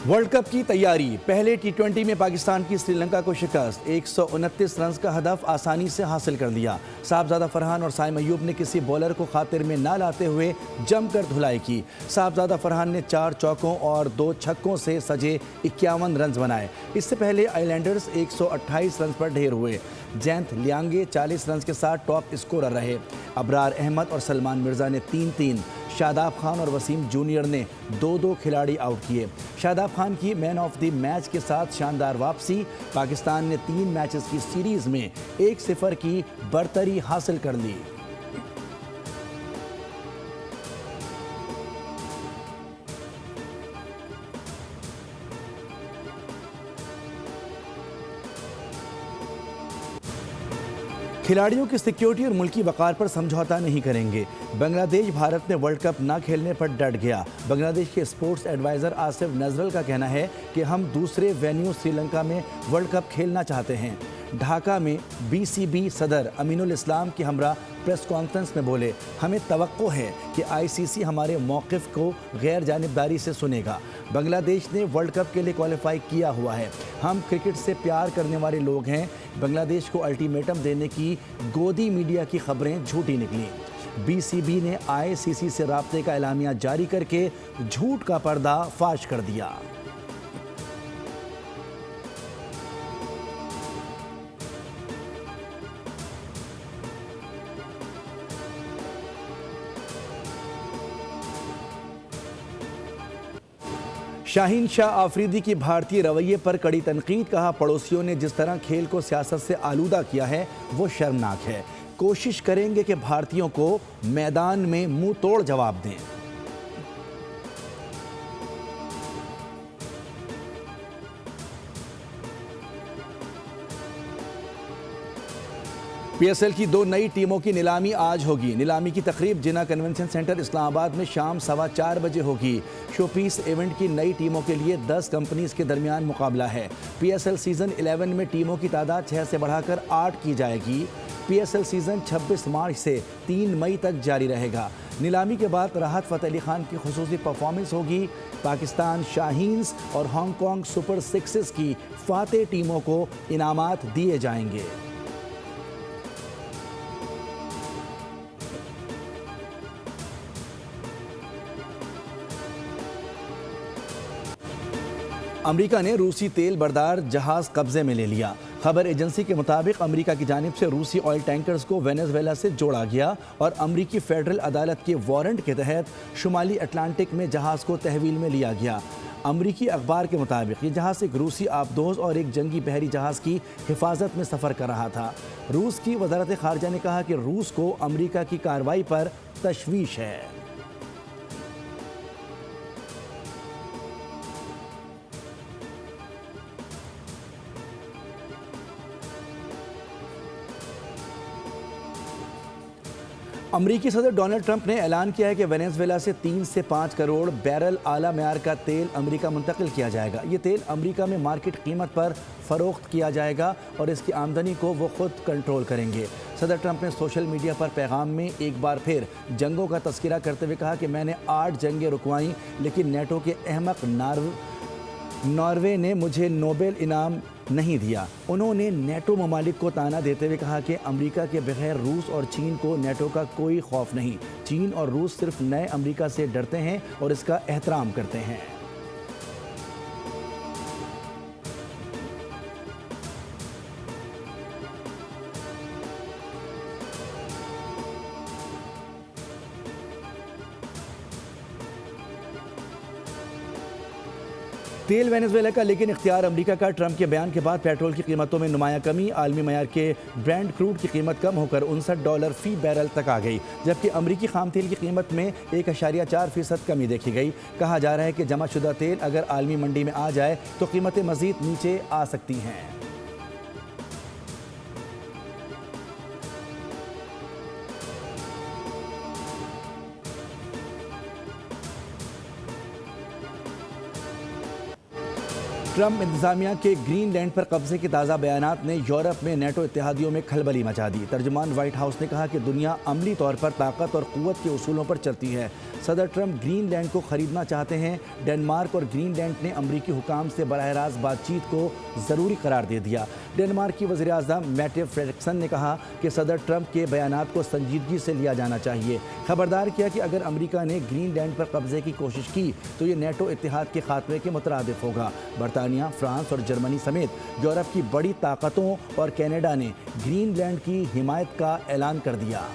World cup की तैयारी। पहले टी20 में पाकिस्तान की श्रीलंका को शिकस्त, 129 रन का हदफ आसानी से हासिल कर लिया। साहबजादा फरहान और साइम अयूब ने किसी बॉलर को खातिर में ना लाते हुए जमकर धुलाई की। साहबजादा फरहान ने 4 चौकों और 2 छक्कों से सजे 51 रन बनाए। इससे पहले आइलैंडर्स 128 रन पर ढेर हुए। जयंत लियांगे 40 रन के साथ टॉप स्कोरर रहे। अबरार अहमद और सलमान मिर्जा ने 3-3, शादाब खान और वसीम जूनियर ने 2-2 खिलाड़ी आउट किए। शादाब खान की मैन ऑफ द मैच के साथ शानदार वापसी। पाकिस्तान ने 3 मैचेस की सीरीज में 1-0 की बरतरी हासिल कर ली। खिलाड़ियों की सिक्योरिटी और मुल्की वक़ार पर समझौता नहीं करेंगे। बांग्लादेश भारत में वर्ल्ड कप न खेलने पर डट गया। बांग्लादेश के स्पोर्ट्स एडवाइज़र आसिफ नजरल का कहना है कि हम दूसरे वेन्यू श्रीलंका में वर्ल्ड कप खेलना चाहते हैं। ढाका में बीसीबी सदर अमीनुल इस्लाम की हमरा प्रेस कॉन्फ्रेंस में बोले, हमें तवक्को है कि आईसीसी हमारे मौक़िफ़ को गैर जानिबदारी से सुनेगा। बांग्लादेश ने वर्ल्ड कप के लिए क्वालिफाई किया हुआ है। हम क्रिकेट से प्यार करने वाले लोग हैं। बांग्लादेश को अल्टीमेटम देने की गोदी मीडिया की खबरें झूठी निकली। बीसीबी ने आईसीसी से राब्ते का एलामिया जारी करके झूठ का पर्दा फाश कर दिया। शाहीन शाह आफरीदी की भारतीय रवैये पर कड़ी तनकीद। कहा, पड़ोसियों ने जिस तरह खेल को सियासत से आलूदा किया है वो शर्मनाक है। कोशिश करेंगे कि भारतीयों को मैदान में मुंह तोड़ जवाब दें। पीएसएल की 2 नई टीमों की नीलामी आज होगी। नीलामी की तकरीब जिना कन्वेंशन सेंटर इस्लामाबाद में शाम 4:15 बजे होगी। शोपीस इवेंट की नई टीमों के लिए 10 कंपनीज के दरमियान मुकाबला है। पीएसएल सीजन 11 में टीमों की तादाद 6 से बढ़ाकर 8 की जाएगी। पीएसएल सीजन 26 मार्च से 3 मई तक जारी रहेगा। नीलामी के बाद राहत फ़तेह अली खान की खुसूसी परफॉर्मेंस होगी। पाकिस्तान शाहीन्स और हांगकॉन्ग सुपर सिक्सेस की फातेह टीमों को इनामात दिए जाएंगे। अमेरिका ने रूसी तेल बरदार जहाज कब्जे में ले लिया। खबर एजेंसी के मुताबिक अमेरिका की जानिब से रूसी ऑयल टैंकर्स को वेनेजुएला से जोड़ा गया और अमेरिकी फेडरल अदालत के वारंट के तहत शुमाली अटलांटिक में जहाज को तहवील में लिया गया। अमेरिकी अखबार के मुताबिक ये जहाज एक रूसी आबदोज और एक जंगी बहरी जहाज की हिफाजत में सफ़र कर रहा था। रूस की वजारत खारजा ने कहा कि रूस को अमेरिका की कार्रवाई पर तशवीश है। अमरीकी सदर डोनाल्ड ट्रंप ने ऐलान किया है कि वेनेजुएला से 3 से 5 करोड़ बैरल आला मेयार का तेल अमेरिका मुंतकिल किया जाएगा। ये तेल अमेरिका में मार्केट कीमत पर फ़रोख्त किया जाएगा और इसकी आमदनी को वो खुद कंट्रोल करेंगे। सदर ट्रंप ने सोशल मीडिया पर पैगाम में एक बार फिर जंगों का तस्करा करते हुए कहा कि मैंने 8 जंगें रुकवाईं, लेकिन नेटो के अहमक नॉर्वे ने मुझे नोबेल इनाम नहीं दिया। उन्होंने नेटो ममालिक को ताना देते हुए कहा कि अमेरिका के बगैर रूस और चीन को नेटो का कोई खौफ नहीं। चीन और रूस सिर्फ नए अमेरिका से डरते हैं और इसका एहतराम करते हैं। तेल वेनेजुएला का, लेकिन इख्तियार अमेरिका का। ट्रंप के बयान के बाद पेट्रोल की कीमतों में नुमाया कमी। आलमी मयार के ब्रेंट क्रूड की कीमत कम होकर $59 फी बैरल तक आ गई, जबकि अमेरिकी खाम तेल की कीमत में 1.4% कमी देखी गई। कहा जा रहा है कि जमाशुदा तेल अगर आलमी मंडी में आ जाए तो कीमतें मज़ीद नीचे आ सकती हैं। ट्रंप इंतजामिया के ग्रीनलैंड पर कब्जे के ताज़ा बयानात ने यूरोप में नेटो इत्तेहादियों में खलबली मचा दी। तर्जुमान व्हाइट हाउस ने कहा कि दुनिया अमली तौर पर ताकत और क़ुव्वत के उसूलों पर चलती है। सदर ट्रंप ग्रीनलैंड को खरीदना चाहते हैं। डेनमार्क और ग्रीनलैंड ने अमरीकी हुकाम से बराह रास्त बातचीत को ज़रूरी करार दे दिया। डेनमार्क की वज़ीर आज़म मैटे फ्रेडरिक्सन ने कहा कि सदर ट्रंप के बयानात को संजीदगी से लिया जाना चाहिए। खबरदार किया कि अगर अमरीका ने ग्रीनलैंड पर कब्जे की कोशिश की तो ये नेटो इत्तेहाद के खात्मे के मुतरादिफ होगा। बरतानिया, फ्रांस और जर्मनी समेत यूरोप की बड़ी ताकतों और कनाडा ने ग्रीनलैंड की हिमायत का ऐलान कर दिया।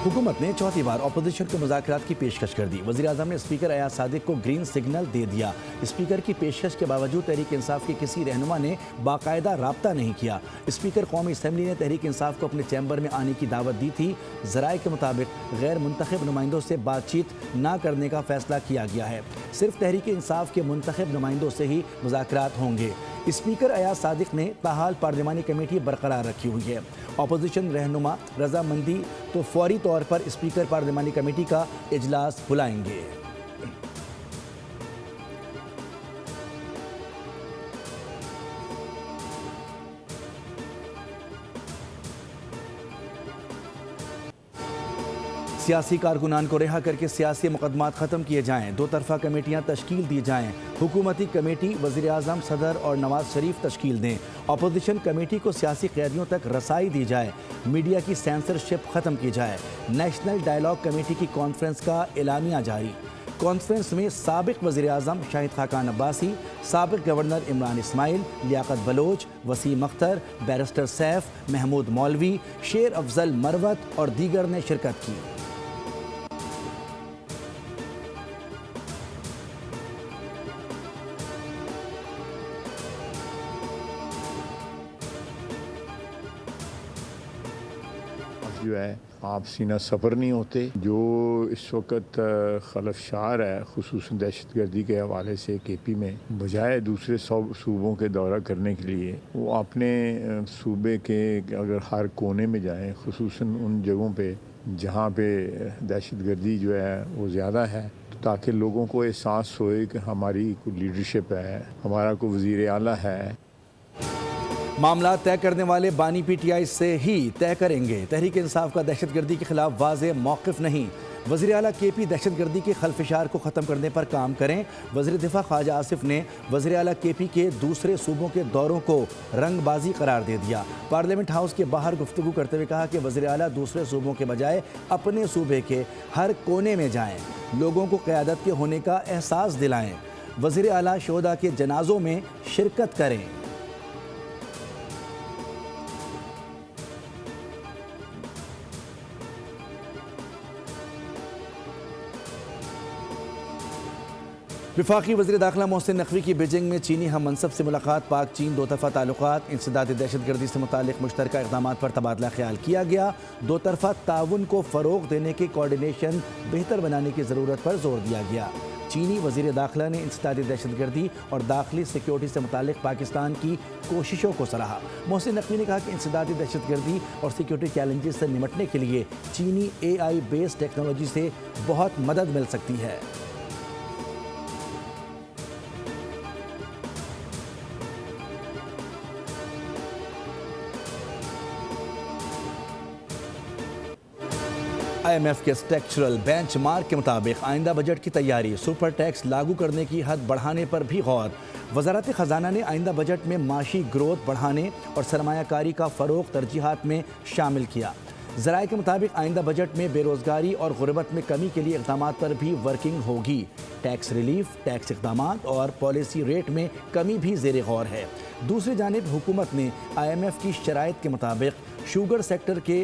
हुकूमत ने चौथी बार अपोजिशन को मुज़ाकरात की पेशकश कर दी। वज़ीर आज़म ने स्पीकर अयाज सादिक को ग्रीन सिग्नल दे दिया। स्पीकर की पेशकश के बावजूद तहरीक इंसाफ के किसी रहनुमा ने बाकायदा राब्ता नहीं किया। स्पीकर कौमी असम्बली ने तहरीक इंसाफ को अपने चैम्बर में आने की दावत दी थी। ज़राए के मुताबिक गैर मुंतखब नुमाइंदों से बातचीत न करने का फैसला किया गया है। सिर्फ तहरीक इंसाफ के मुंतखब नुमाइंदों से ही मुज़ाकरात होंगे। स्पीकर अयाज सादिक ने ताहाल पार्लिमानी कमेटी बरकरार रखी हुई है। अपोजिशन रहनुमा रजामंदी तो फौरी तौर पर स्पीकर पार्लिमानी कमेटी का इजलास बुलाएंगे। सियासी कारकुनान को रिहा करके सियासी मुकदमात ख़त्म किए जाएँ। दो तरफ़ा कमेटियाँ तश्कील दी जाएँ। हुकूमती कमेटी वज़ीर आज़म, सदर और नवाज शरीफ तश्कील दें। अपोजिशन कमेटी को सियासी कैदियों तक रसाई दी जाए। मीडिया की सेंसरशिप ख़त्म की जाए। नेशनल डायलॉग कमेटी की कॉन्फ्रेंस का एलामिया जारी। कॉन्फ्रेंस में साबिक वज़ीर आज़म शाहिद खाकान अब्बासी, साबिक गवर्नर इमरान इस्माइल, लियाकत बलोच, वसीम अख्तर, बैरिस्टर सैफ, महमूद मौलवी, शेर अफजल मरवत और दीगर ने शिरकत की। जो है आप सीना सफ़र नहीं होते। जो इस वक्त खलफशार है खुसूसन दहशतगर्दी के हवाले से KP में, बजाय दूसरे सूबों के दौरा करने के लिए वो अपने सूबे के अगर हर कोने में जाएं, खुसूसन उन जगहों पे जहाँ पे दहशतगर्दी जो है वो ज़्यादा है, तो ताकि लोगों को एहसास होए कि हमारी कोई लीडरशिप है, हमारा कोई वज़ीर आला है। मामला तय करने वाले बानी PTI से ही तय करेंगे। तहरीक इंसाफ का दहशतगर्दी के खिलाफ वाज़ेह मौक़िफ़ नहीं। वज़ीर आला KP दहशतगर्दी के खलफशार को ख़त्म करने पर काम करें। वज़ीर दिफ़ा ख्वाजा आसिफ ने वज़ीर आला KP के दूसरे सूबों के दौरों को रंगबाजी करार दे दिया। पार्लियामेंट हाउस के बाहर गुफ्तगू करते हुए कहा कि वज़ीर आला दूसरे सूबों के बजाय अपने सूबे के हर कोने में जाएँ, लोगों को क़यादत के होने का एहसास दिलाएँ। वज़ीर आला शोहदा के जनाज़ों में शिरकत करें। वफाकी वज़ीर दाखिला मोहसिन नकवी की बीजिंग में चीनी हम मनसब से मुलाकात। पाक चीन दो तरफ़ा ताल्लुकात, इंसदाद दहशतगर्दी से मुतालिक मुश्तरका इक़दाम पर तबादला ख्याल किया गया। दो तरफ़ा ताउन को फ़रोग़ देने के कोऑर्डिनेशन बेहतर बनाने की ज़रूरत पर जोर दिया गया। चीनी वज़ीर दाखिला ने इंसदाद दहशतगर्दी और दाखिली सिक्योरिटी से मुतालिक पाकिस्तान की कोशिशों को सराहा। मोहसिन नकवी ने कहा कि इंसदाद दहशतगर्दी और सिक्योरिटी चैलेंजेस से निपटने के लिए चीनी AI बेस्ड टेक्नोलॉजी से बहुत मदद मिल सकती है। IMF के स्ट्रक्चरल बेंचमार्क के मुताबिक आइंदा बजट की तैयारी। सुपर टैक्स लागू करने की हद बढ़ाने पर भी गौर। वज़ारत ख़जाना ने आइंदा बजट में माशी ग्रोथ बढ़ाने और सरमायाकारी का फ़रोग़ तरजीहात में शामिल किया। ज़राए के मुताबिक आइंदा बजट में बेरोज़गारी और गुर्बत में कमी के लिए इक़दाम पर भी वर्किंग होगी। टैक्स रिलीफ, टैक्स इक़दाम और पॉलिसी रेट में कमी भी ज़ेर गौर है। दूसरी जानिब हुकूमत ने IMF की शराइत के मुताबिक शुगर सेक्टर के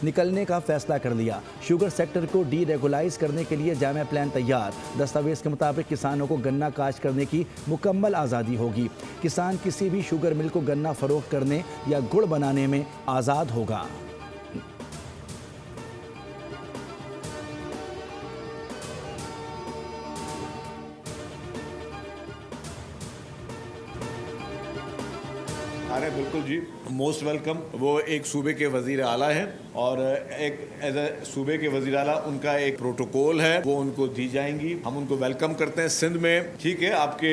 निकलने का फ़ैसला कर लिया। शुगर सेक्टर को डीरेगुलाइज करने के लिए जामा प्लान तैयार। दस्तावेज़ के मुताबिक किसानों को गन्ना काश्त करने की मुकम्मल आज़ादी होगी। किसान किसी भी शुगर मिल को गन्ना फ़रोख्त करने या गुड़ बनाने में आज़ाद होगा। अरे बिल्कुल जी, मोस्ट वेलकम। वो एक सूबे के वजीर आला हैं और एक एज ए सूबे के वजीर आला उनका एक प्रोटोकॉल है, वो उनको दी जाएंगी। हम उनको वेलकम करते हैं सिंध में। ठीक है, आपके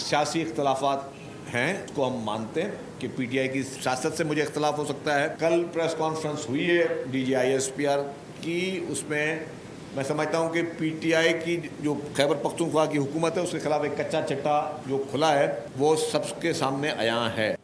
सियासी इख्तलाफात हैं, उसको हम मानते हैं कि पीटीआई की सियासत से मुझे इख्तलाफ हो सकता है। कल प्रेस कॉन्फ्रेंस हुई है DGISPR की, उसमें मैं समझता हूँ कि पीटीआई की जो खैबर पख्तूनख्वा की हुकूमत है उसके खिलाफ एक कच्चा चिट्ठा जो खुला है वो सबके सामने आया है।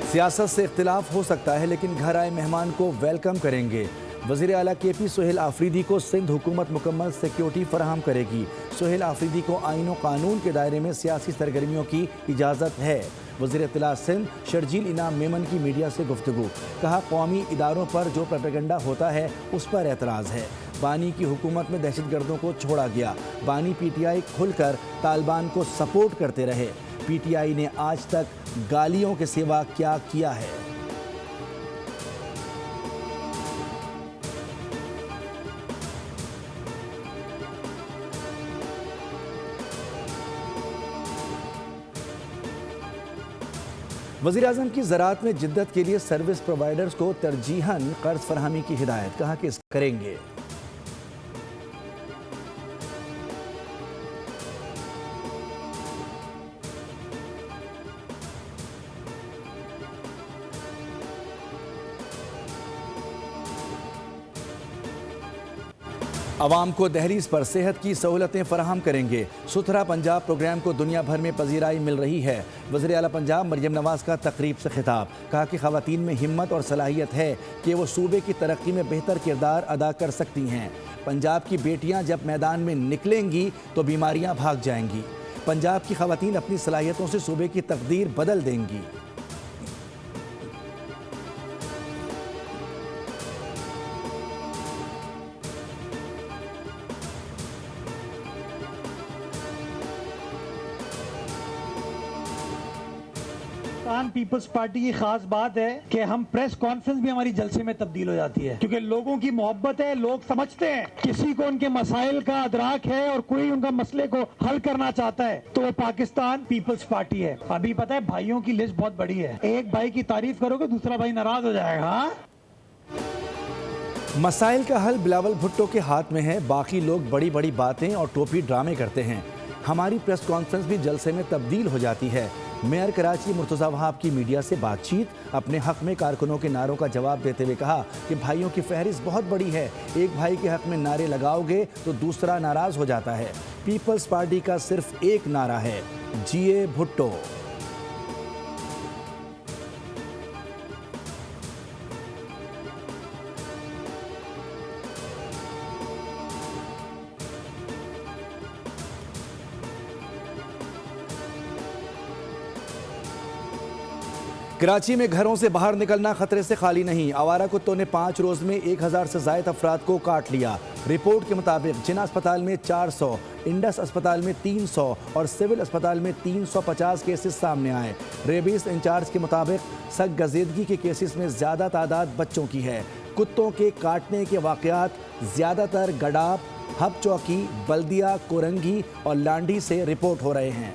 सियासत से इख्तिलाफ हो सकता है लेकिन घर आए मेहमान को वेलकम करेंगे। वज़ीर आला KP सोहेल आफरीदी को सिंध हुकूमत मुकम्मल सिक्योरिटी फराहम करेगी। सोहेल आफरीदी को आईन और कानून के दायरे में सियासी सरगर्मियों की इजाज़त है। वज़ीर इत्तला सिंध शर्जील इनाम मेमन की मीडिया से गुफ्तगू, कहा कौमी इदारों पर जो प्रोपेगेंडा होता है उस पर एतराज़ है। बानी की हुकूमत में दहशतगर्दों को छोड़ा गया। बानी PTI खुलकर तालिबान को सपोर्ट करते रहे। PTI ने आज तक गालियों के सिवा क्या किया है? वज़ीर आज़म की ज़राअत में जिद्दत के लिए सर्विस प्रोवाइडर्स को तरजीहन कर्ज फरहमी की हिदायत, कहा कि करेंगे। अवाम को दहलीज पर सेहत की सहूलतें फराहम करेंगे। सुथरा पंजाब प्रोग्राम को दुनिया भर में पजीराई मिल रही है। वज़ीर आला पंजाब मरियम नवाज का तकरीब से खिताब, कहा कि ख़वातीन में हिम्मत और सलाहियत है कि वो सूबे की तरक्की में बेहतर किरदार अदा कर सकती हैं। पंजाब की बेटियां जब मैदान में निकलेंगी तो बीमारियां भाग जाएंगी। पंजाब की ख़वातीन अपनी सलाहियतों से सूबे की तकदीर बदल देंगी। पीपल्स पार्टी की खास बात है कि हम प्रेस कॉन्फ्रेंस भी हमारी जलसे में तब्दील हो जाती है, क्योंकि लोगों की मोहब्बत है। लोग समझते हैं किसी को उनके मसाइल का अदराक है और कोई उनका मसले को हल करना चाहता है तो वो पाकिस्तान पीपल्स पार्टी है। अभी पता है भाइयों की लिस्ट बहुत बड़ी है, एक भाई की तारीफ करोगे दूसरा भाई नाराज हो जाएगा। मसाइल का हल बिलावल भुट्टो के हाथ में है, बाकी लोग बड़ी बड़ी बातें और टोपी ड्रामे करते हैं। हमारी प्रेस कॉन्फ्रेंस भी जलसे में तब्दील हो जाती है। मेयर कराची मुर्तज़ा वहाब की मीडिया से बातचीत, अपने हक में कारकुनों के नारों का जवाब देते हुए कहा कि भाइयों की फहरिस्त बहुत बड़ी है, एक भाई के हक में नारे लगाओगे तो दूसरा नाराज हो जाता है। पीपल्स पार्टी का सिर्फ एक नारा है, जिए भुट्टो। कराची में घरों से बाहर निकलना खतरे से खाली नहीं। आवारा कुत्तों ने 5 रोज में 1000 से ज़ायद अफराद को काट लिया। रिपोर्ट के मुताबिक जिना अस्पताल में 400, इंडस अस्पताल में 300 और सिविल अस्पताल में 350 केसेस सामने आए। रेबीज इंचार्ज के मुताबिक सग गजेदगी के केसेस में ज़्यादा तादाद बच्चों की है। कुत्तों के काटने के वाक़यात ज़्यादातर गडाब, हब चौकी, बल्दिया, कोरंगी और लांडी से रिपोर्ट हो रहे हैं।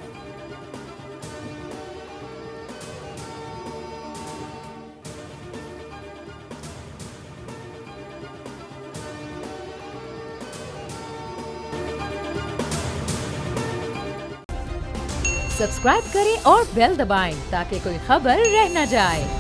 सब्सक्राइब करें और बेल दबाएं ताकि कोई खबर रह न जाए।